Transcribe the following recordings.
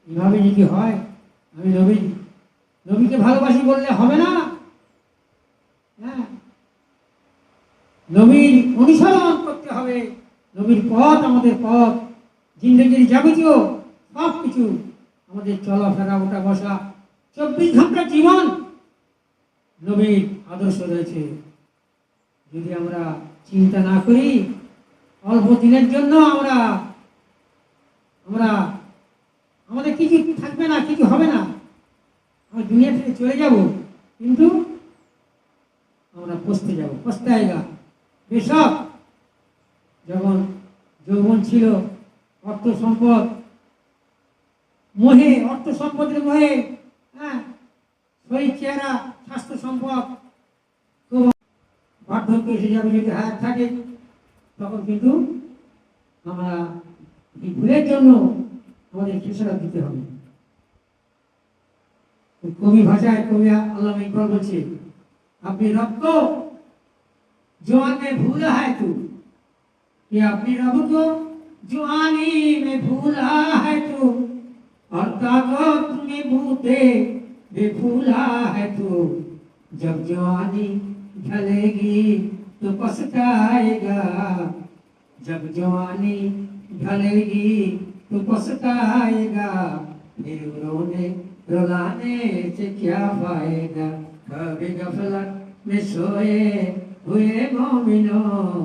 এভাবে যদি হয়, আমি নবীকে ভালোবাসি বললে হবে না। হ্যাঁ, নবীর অনুসরণ করতে হবে। নবীর পথ আমাদের পথ, জিন্দগির যাবতীয় সব কিছু, আমাদের চলাফেরা, ওঠা বসা, 24 ঘন্টার জীবন নবীর আদর্শ রয়েছে। যদি আমরা চিন্তা না করি, অল্প দিনের জন্য আমরা আমাদের কিছু থাকবে না, কিছু হবে না, আমরা দুনিয়া থেকে চলে যাব, কিন্তু আমরা পস্তে যাব, পস্তায়গা। বেশক যখন যৌবন ছিল, অর্থ সম্পদ মোহে, অর্থ সম্পদের মোহে, হ্যাঁ, শরীর চেহারা, স্বাস্থ্য সম্পদ, খুব বার্ধক্য এসে যাবে যদি হায়াত থাকে, তখন কিন্তু আমরা এই ভুলের জন্য আমাদের খেসারত দিতে হবে। কবি ভাষায় কবি আল্লামা ইকবাল বলছে, अपनी रब को जवान में भूला है तू, कि अपनी रब को जवानी में भूला है तू, और ताकत में बूते बेफूला है तू, जब जवानी ढलेगी तो पछताएगा, जब जवानी ढलेगी तो पछताएगा, फिर रोने रुलाने से क्या फायदा, कभी गफलत में सोए हुए मोमिनों,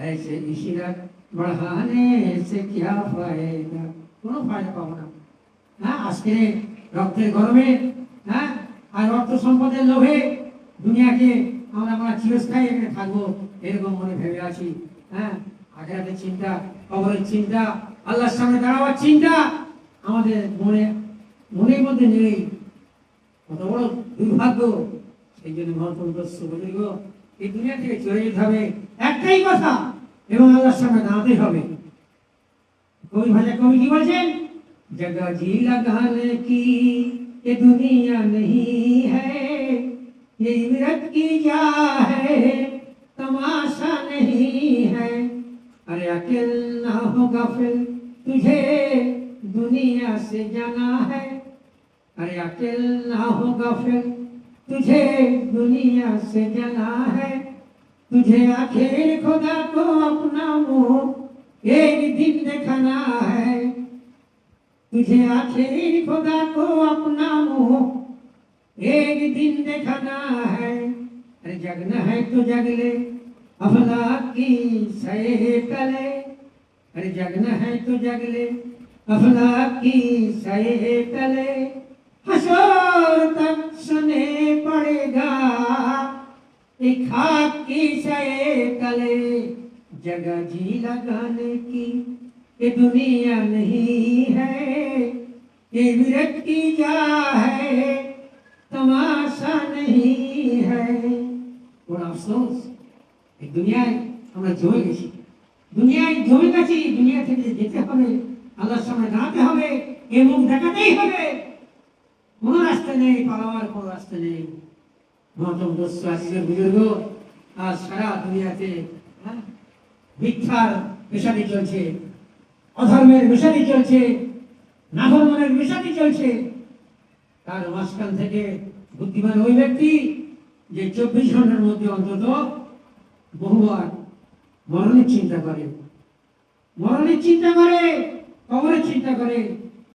ऐसे इशरत बढ़ाने से क्या फायदा, কোনো ফায়দা পাবো না। হ্যাঁ, আজকে রক্তের গরমে, হ্যাঁ, আর অর্থ সম্পদের লোভে দুনিয়াকে আমরা চিরস্থায়ী এখানে থাকবো এরকম মনে ভেবে আছি। হ্যাঁ, আখিরাতের চিন্তা, কবরের চিন্তা, আল্লাহর সামনে দাঁড়াবার চিন্তা আমাদের মনের মধ্যে নেই। কত বড় দুর্ভাগ্য। সেই জন্য বুজুর্গ, এই দুনিয়া থেকে চলে যেতে হবে, একটাই কথা, এবং আল্লাহর সামনে দাঁড়াতে হবে। কবি কি বলছেন, जगह जी लगाने की ये दुनिया नहीं है, ये इबरत की जा है, तमाशा नहीं है, अरे अकेल ना हो गाफिल तुझे दुनिया से जाना है, अरे अकेल ना हो गाफिल तुझे दुनिया से जाना है, तुझे आखिर खुदा को अपना मुंह एक दिन दिखाना है, तुझे आखिर खुदा को अपना मुंह एक दिन दिखाना है, अरे जगना है तो जग ले अफलाक की सह तले, अरे जगना है तो जग ले अफलाक की सह तले, हशर तक सुने पड़ेगा एक खाक की सह तले, जगह जी लगाने की ये दुनिया नहीं है, ये विरत की जा है, तमाशा नहीं है। बड़ा अफसोस, এই দুনিয়ায় আমরা জমে গেছি, দুনিয়া থেকে যেতে হবে, আল্লাহর সামনে দাঁড়াতে হবে, এ মুখ দেখাতেই হবে, কোনো রাস্তা নেই, পালাবার কোনো রাস্তা নেই। মহতম দোস্ত, আজিজের বুজুর্গ, আজ সারা দুনিয়াতে মিথ্যার পেশানি চলছে, অধর্মের মিশানি চলছে, নাফরমানের মিশানি চলছে। তার মাঝখান থেকে বুদ্ধিমান ওই ব্যক্তি যে 24 ঘন্টার মধ্যে অন্তত বহুবার মরণের চিন্তা করে, কবরের চিন্তা করে,